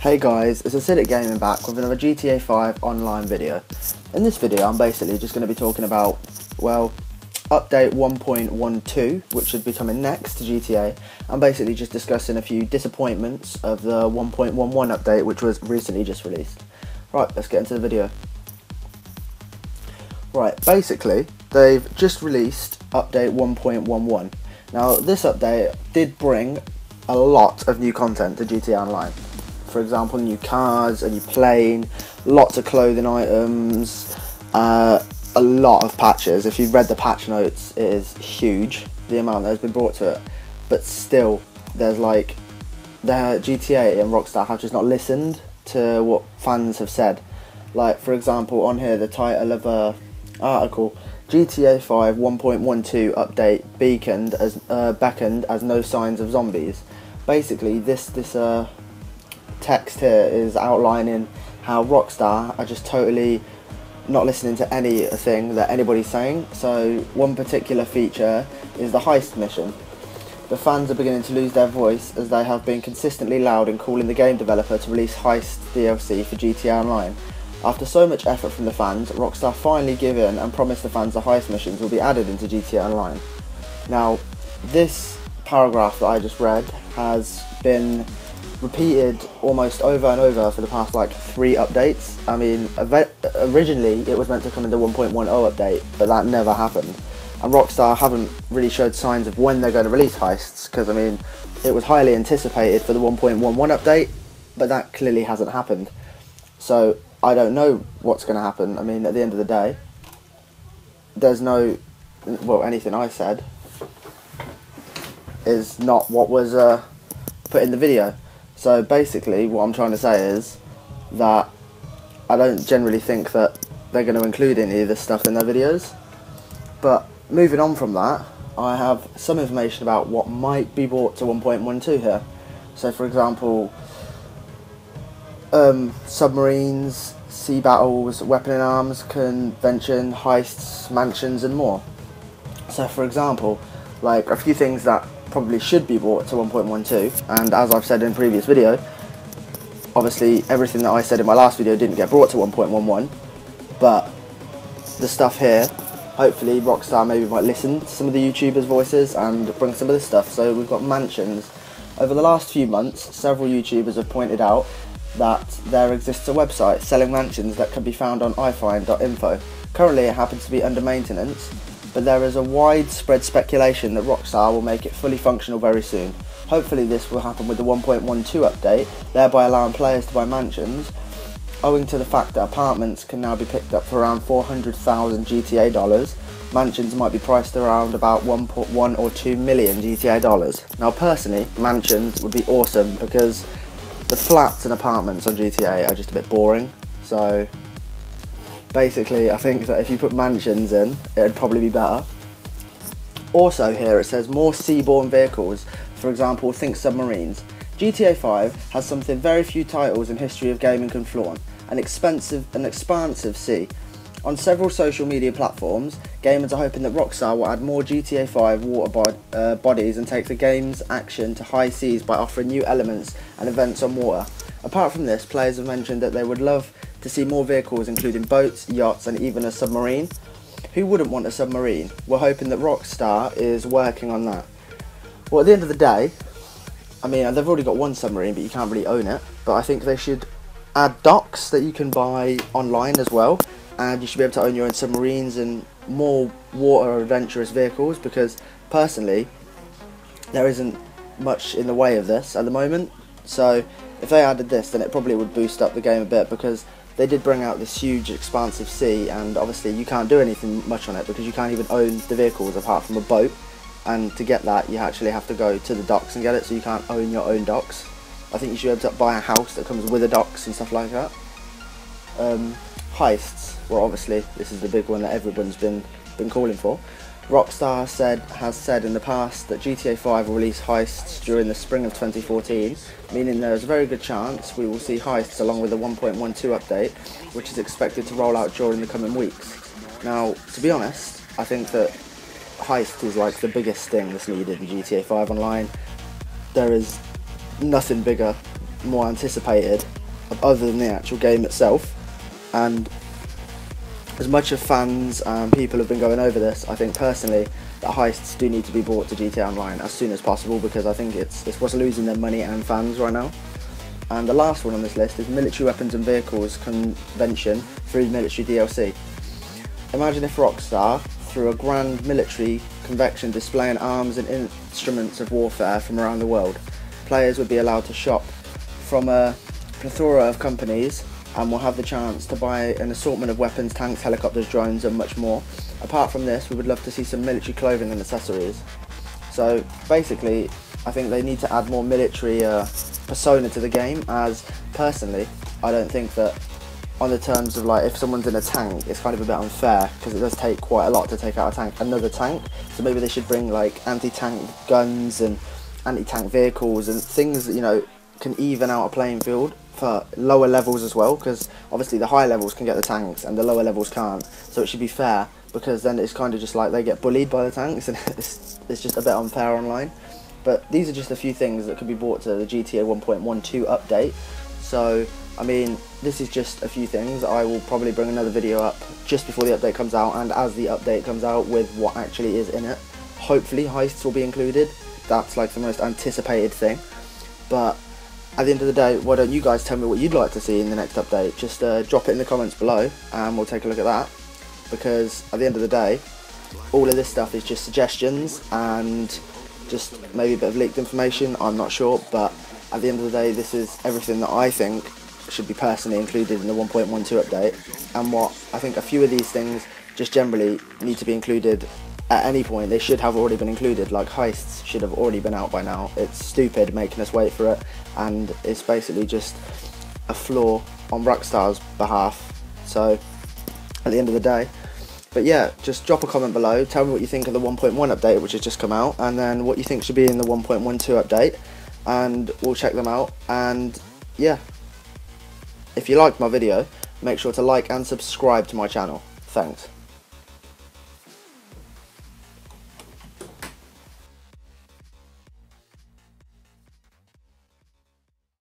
Hey guys, it's Acidic Gaming back with another GTA 5 online video. In this video I'm basically just going to be talking about, well, update 1.12, which should be coming next to GTA. I'm basically just discussing a few disappointments of the 1.11 update, which was recently just released. Right, let's get into the video. Right, basically, they've just released update 1.11. Now, this update did bring a lot of new content to GTA Online. For example, new cars, a new plane, lots of clothing items, a lot of patches. If you've read the patch notes, it is huge, the amount that has been brought to it. But still, there's like, the GTA and Rockstar have just not listened to what fans have said. Like, for example, on here, the title of a article, GTA 5 1.12 update beckoned as no signs of zombies. Basically, this text here is outlining how Rockstar are just totally not listening to anything that anybody's saying. So one particular feature is the heist mission. The fans are beginning to lose their voice as they have been consistently loud in calling the game developer to release heist DLC for GTA Online. After so much effort from the fans, Rockstar finally give in and promised the fans the heist missions will be added into GTA Online. Now, this paragraph that I just read has been repeated almost over and over for the past like 3 updates. I mean, originally it was meant to come in the 1.10 update, but that never happened. And Rockstar haven't really showed signs of when they're going to release heists, because I mean, it was highly anticipated for the 1.11 update, but that clearly hasn't happened. So I don't know what's going to happen. I mean, at the end of the day, there's no, well, anything I said is not what was put in the video. So basically what I'm trying to say is that I don't generally think that they're going to include any of this stuff in their videos. But moving on from that, I have some information about what might be brought to 1.12 here. So for example, submarines, sea battles, weapon and arms, convention, heists, mansions and more. So for example, like a few things that probably should be brought to 1.12, and as I've said in a previous video, obviously everything that I said in my last video didn't get brought to 1.11, but the stuff here, hopefully Rockstar maybe might listen to some of the YouTubers' voices and bring some of this stuff. So we've got mansions. Over the last few months, several YouTubers have pointed out that there exists a website selling mansions that can be found on ifind.info. Currently it happens to be under maintenance, but there is a widespread speculation that Rockstar will make it fully functional very soon. Hopefully this will happen with the 1.12 update, thereby allowing players to buy mansions, owing to the fact that apartments can now be picked up for around 400,000 GTA dollars. Mansions might be priced around about 1 or 2 million GTA dollars. Now personally, mansions would be awesome because the flats and apartments on GTA are just a bit boring, so basically I think that if you put mansions in, it'd probably be better. Also here it says more seaborne vehicles, for example think submarines. GTA 5 has something very few titles in history of gaming can flaunt, an expansive sea. On several social media platforms, gamers are hoping that Rockstar will add more GTA 5 water bodies and take the game's action to high seas by offering new elements and events on water. Apart from this, players have mentioned that they would love to see more vehicles including boats, yachts and even a submarine. Who wouldn't want a submarine? We're hoping that Rockstar is working on that. Well, at the end of the day, I mean, they've already got one submarine, but you can't really own it. But I think they should add docks that you can buy online as well. And you should be able to own your own submarines and more water adventurous vehicles, because personally, there isn't much in the way of this at the moment. So if they added this, then it probably would boost up the game a bit, because they did bring out this huge expansive sea, and obviously you can't do anything much on it because you can't even own the vehicles apart from a boat. And to get that, you actually have to go to the docks and get it, so you can't own your own docks. I think you should be able to buy a house that comes with the docks and stuff like that. Heists. Well, obviously this is the big one that everyone's been calling for. Rockstar has said in the past that GTA 5 will release heists during the spring of 2014, meaning there is a very good chance we will see heists along with the 1.12 update, which is expected to roll out during the coming weeks. Now, to be honest, I think that heist is like the biggest thing that's needed in GTA 5 Online. There is nothing bigger more anticipated other than the actual game itself. And as much as fans and people have been going over this, I think personally that heists do need to be brought to GTA Online as soon as possible, because I think it's what's losing their money and fans right now. And the last one on this list is military weapons and vehicles convention through military DLC. Imagine if Rockstar, through a grand military convention displaying arms and instruments of warfare from around the world, players would be allowed to shop from a plethora of companies and will have the chance to buy an assortment of weapons, tanks, helicopters, drones and much more. Apart from this, we would love to see some military clothing and accessories. So basically, I think they need to add more military persona to the game, as personally, I don't think that on the terms of like if someone's in a tank, it's kind of a bit unfair because it does take quite a lot to take out another tank. So maybe they should bring like anti-tank guns and anti-tank vehicles and things that, you know, can even out a playing field for lower levels as well, because obviously the high levels can get the tanks and the lower levels can't. So it should be fair, because then it's kind of just like they get bullied by the tanks and it's just a bit unfair online. But these are just a few things that could be brought to the GTA 1.12 update. So I mean, this is just a few things. I will probably bring another video up just before the update comes out, and as the update comes out with what actually is in it. Hopefully heists will be included. That's like the most anticipated thing. But at the end of the day, why don't you guys tell me what you'd like to see in the next update? Just drop it in the comments below and we'll take a look at that. Because at the end of the day, all of this stuff is just suggestions and just maybe a bit of leaked information, I'm not sure. But at the end of the day, this is everything that I think should be personally included in the 1.12 update, and what I think a few of these things just generally need to be included at any point. They should have already been included, like heists should have already been out by now. It's stupid making us wait for it, and it's basically just a flaw on Rockstar's behalf. So at the end of the day, but yeah, just drop a comment below, tell me what you think of the 1.1 update which has just come out, and then what you think should be in the 1.12 update, and we'll check them out. And yeah, if you liked my video, make sure to like and subscribe to my channel. Thanks.